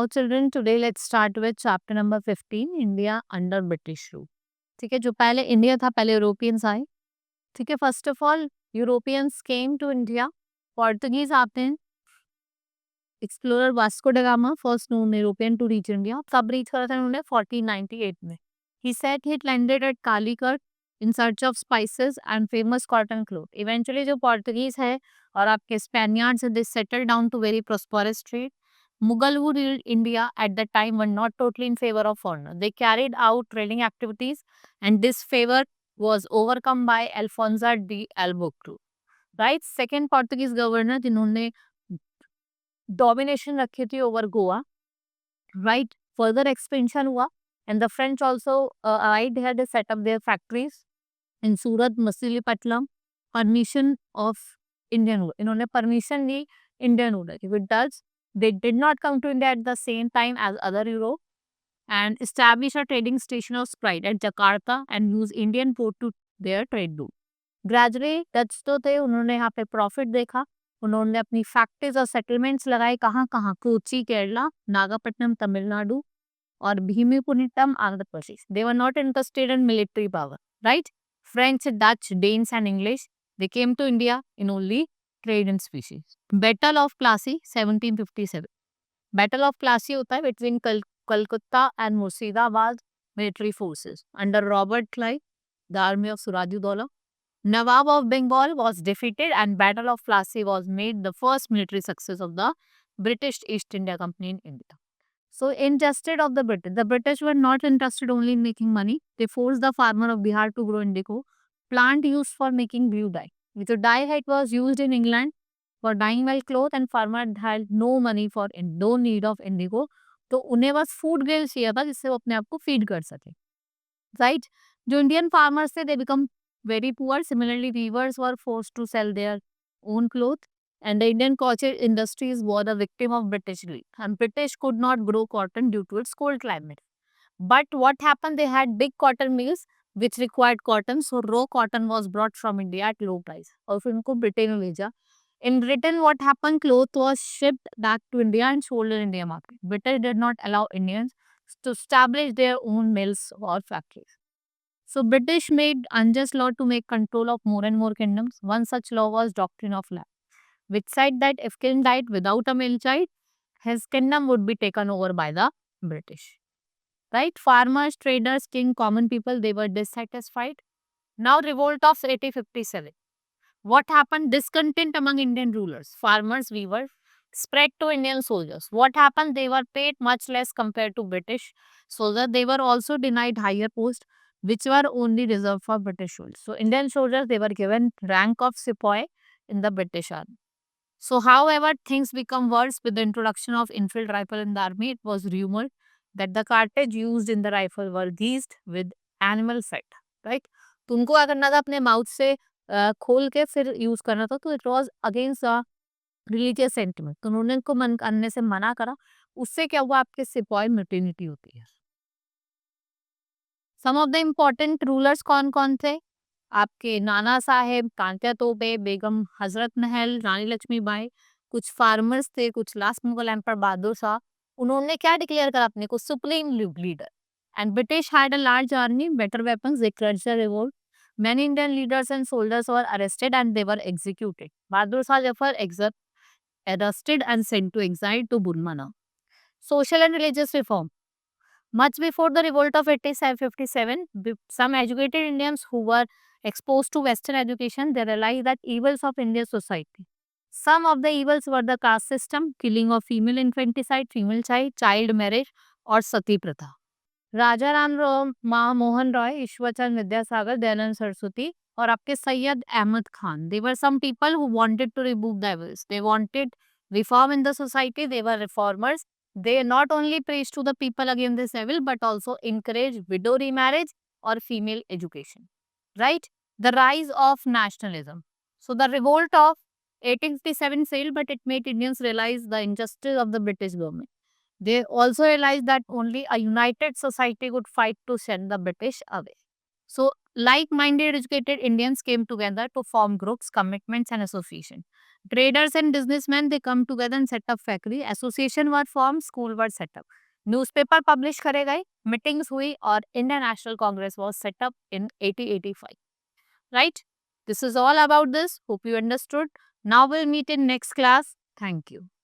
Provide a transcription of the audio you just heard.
Now children, today let's start with chapter number 15, India under British rule. ठीक है, जो पहले इंडिया था पहले यूरोपियंस आए. ठीक है, first of all Europeans came to India. Portuguese आते हैं. Explorer Vasco da Gama first known European to reach India. कब रीच करा था उन्होंने? 1498 में. He said he landed at Calicut in search of spices and famous cotton cloth. Eventually जो Portuguese है और आपके Spaniards they settle down to very prosperous trade. Mughal who ruled India at that time were not totally in favor of foreigners. They carried out trading activities and this favor was overcome by Alfonso de Albuquerque. Right? Second Portuguese governor जिन्होंने domination रखी थी over Goa. Right? Further expansion हुआ and the French also arrived here to set up their factories in Surat, Masilepatlam. Permission of Indian ruler. इन्होंने permission Lee Indian ruler. If it does, they did not come to India at the same time as other Europe and establish a trading station of Sprite at Jakarta and use Indian port to their trade route. Gradually, Dutch तो थे, उन्होंने यहाँ पे profit देखा. उन्होंने अपनी factories और settlements लगाए. कहाँ कहाँ? कोची केरला, नागापट्टनम तमिलनाडु और भीमीपुनिटम Andhra Pradesh. They were not interested in military power, right? French, Dutch, Danes and English, they came to India in only trade and species. Battle of Plassey 1757. Battle of Plassey होता है between Calcutta and Murshidabad military forces under Robert Clive, the army of Surajudollah. Nawab of Bengal was defeated and Battle of Plassey was made the first military success of the British East India Company in India. So, injustice of the British were not interested only in making money. They forced the farmer of Bihar to grow indigo, plant used for making blue dye. Which dye it was used in England for dyeing well cloth and farmer had no money for no need of indigo. तो उन्हें बस food grain चाहिए था जिससे वो अपने आप को फीड कर सके. राइट? जो इंडियन फार्मर्स थे they become very poor. Similarly weavers were forced to sell their own cloth. And the Indian cotton industries were the victim of British greed. And British could not grow cotton due to its cold climate. But what happened? They had big cotton mills which required cotton. So raw cotton was brought from India at low price. और फिर उनको Britain में भेजा. In Britain, what happened? Cloth was shipped back to India and sold in India market. British did not allow Indians to establish their own mills or factories. So British made unjust law to make control of more and more kingdoms. One such law was Doctrine of Land, which said that if king died without a male child, his kingdom would be taken over by the British. Right? Farmers, traders, king, common people, they were dissatisfied. Now revolt of 1857. What happened? Discontent among Indian rulers, farmers, weavers, spread to Indian soldiers. What happened? They were paid much less compared to British soldiers. They were also denied higher posts, which were only reserved for British soldiers. So Indian soldiers, they were given rank of sepoy in the British army. So, however, things become worse with the introduction of infield rifle in the army. It was rumored that the cartridge used in the rifle were greased with animal fat, right? तो उनको क्या करना था? अपने mouth से खोल के फिर यूज करना था. तो it was against the religious sentiment. तो उन्होंने इनको मन करने से मना करा. उससे क्या हुआ? आपके सिपाही म्यूटिनिटी होती है. सम ऑफ द इम्पोर्टेंट रूलर्स कौन कौन थे? आपके नाना साहेब, तांत्या तोपे, बेगम हजरत महल, रानी लक्ष्मीबाई. कुछ फार्मर्स थे, कुछ लास्ट मुगल एम्पर बहादुर शाह. उन्होंने क्या डिक्लेयर करा अपने को? Supreme leader. And British had a large army, better weapons, they crushed the revolt. Many Indian leaders and soldiers were arrested and they were executed. Bahadur Shah Zafar arrested and sent to exile to Burma. Social and religious reform. Much before the revolt of 1857, some educated Indians who were exposed to Western education, they realized that evils of Indian society. Some of the evils were the caste system, killing of female infanticide, female child marriage, or sati pratha. राजा राम मोहन रॉय, ईश्वरचंद विद्यासागर, दयानंद सरस्वती और आपके Syed Ahmad Khan. They were some people who wanted to remove the evils. They wanted reform in the society. They were reformers. They not only preached to the people against this evil but also encouraged widow remarriage or female education. Right? The rise of nationalism. So the revolt of 1857 failed, but it made Indians realize the injustice of the British government. They also realized that only a united society could fight to send the British away. So, like-minded educated Indians came together to form groups, commitments, and associations. Traders and businessmen, they come together and set up factory. Association were formed, school were set up. Newspaper publish करे गए, meetings हुई और Indian National Congress was set up in 1885. Right? This is all about this. Hope you understood. Now we'll meet in next class. Thank you.